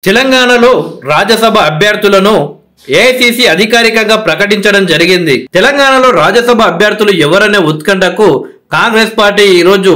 తెలంగాణలో రాజ్యసభ అభ్యర్థులను ఏఐసీసీ అధికారికంగా ప్రకటించడం జరిగింది. తెలంగాణలో రాజ్యసభ అభ్యర్థులు ఎవరనే ఉత్కంఠకు కాంగ్రెస్ పార్టీ ఈ రోజు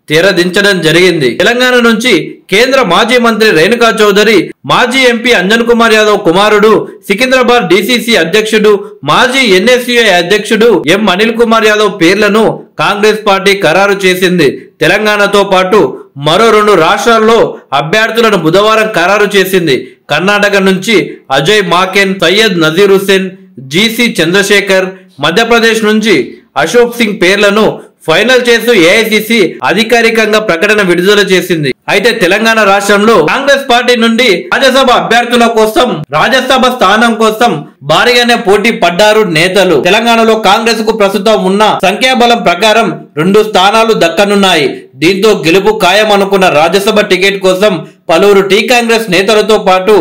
తెరదించడం జరిగింది. తెలంగాణ నుంచి కేంద్ర మాజీ మంత్రి రేణుకా చౌదరి, మాజీ ఎంపీ అంజన్ కుమార్ యాదవ్ కుమారుడు, సికింద్రాబాద్ డీసీసీ అధ్యక్షుడు, మాజీ ఎన్ఎస్యుఐ అధ్యక్షుడు ఎం అనిల్ కుమార్ యాదవ్ పేర్లను కాంగ్రెస్ పార్టీ ఖరారు చేసింది. తెలంగాణతో పాటు మరో 2 రాష్ట్రాల్లో అభ్యర్థులను బుధవారం ఖరారు చేసింది. కర్ణాటక నుంచి అజయ్ మాకెన్, సయ్యద్ నజీర్ హుస్సేన్, జీసీ చంద్రశేఖర్, మధ్యప్రదేశ్ నుంచి అశోక్ సింగ్ పేర్లను ఫైనల్ చేస్తూ ఏఐసీసీ అధికారికంగా ప్రకటన విడుదల చేసింది. అయితే తెలంగాణ రాష్ట్రంలో కాంగ్రెస్ పార్టీ నుండి రాజ్యసభ అభ్యర్థుల కోసం రాజ్యసభ స్థానం కోసం భారీగానే పోటీ పడ్డారు నేతలు. తెలంగాణలో కాంగ్రెస్ కు ప్రస్తుతం ఉన్న సంఖ్యాబలం ప్రకారం 2 స్థానాలు దక్కనున్నాయి. దీంతో గెలుపు ఖాయం అనుకున్న రాజ్యసభ టికెట్ కోసం పలువురు టీ కాంగ్రెస్ నేతలతో పాటు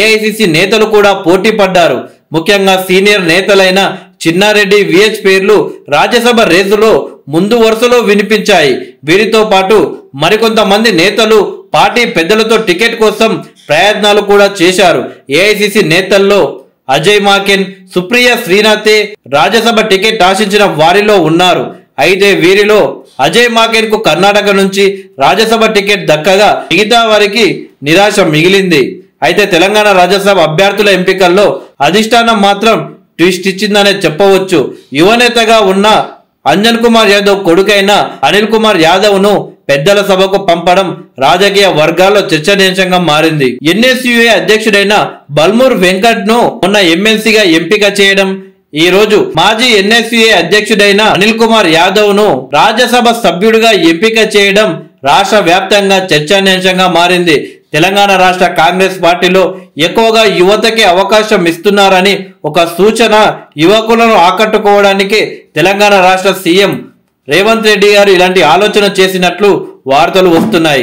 ఏఐసీసీ నేతలు కూడా పోటీ పడ్డారు. ముఖ్యంగా సీనియర్ నేతలైన చిన్నారెడ్డి, విహెచ్ పేర్లు రాజ్యసభ రేసులో ముందు వరుసలో వినిపించాయి. వీరితో పాటు మరికొంతమంది నేతలు పార్టీ పెద్దలతో టికెట్ కోసం ప్రయత్నాలు కూడా చేశారు. ఏఐసీసీ నేతల్లో అజయ్ మాకెన్, సుప్రియ శ్రీనాథే రాజ్యసభ టికెట్ ఆశించిన వారిలో ఉన్నారు. అయితే వీరిలో అజయ్ మాకెన్ కు కర్ణాటక నుంచి రాజ్యసభ టికెట్ దక్కగా మిగతా వారికి నిరాశ మిగిలింది. అయితే తెలంగాణ రాజ్యసభ అభ్యర్థుల ఎంపికల్లో అధిష్టానం మాత్రం ట్విస్ట్ ఇచ్చిందనే చెప్పవచ్చు. యువనేతగా ఉన్న అంజన్ కుమార్ యాదవ్ కొడుకైన అనిల్ కుమార్ యాదవ్ ను పెద్దల సభకు పంపడం రాజకీయ వర్గాల్లో చర్చనీయాంశంగా మారింది. ఎన్ఎస్యుఐ అధ్యక్షుడైన బల్మూర్ వెంకట్ ను మొన్న ఎమ్మెల్సీగా ఎంపిక చేయడం, ఈ రోజు మాజీ ఎన్ఎస్యుఐ అధ్యక్షుడైన అనిల్ కుమార్ యాదవ్ ను రాజ్యసభ సభ్యుడిగా ఎంపిక చేయడం రాష్ట్ర వ్యాప్తంగా చర్చనీయాంశంగా మారింది. తెలంగాణ రాష్ట్ర కాంగ్రెస్ పార్టీలో ఎక్కువగా యువతకి అవకాశం ఇస్తున్నారని ఒక సూచన. యువకులను ఆకట్టుకోవడానికి తెలంగాణ రాష్ట్ర సీఎం రేవంత్ రెడ్డి గారు ఇలాంటి ఆలోచన చేసినట్లు వార్తలు వస్తున్నాయి.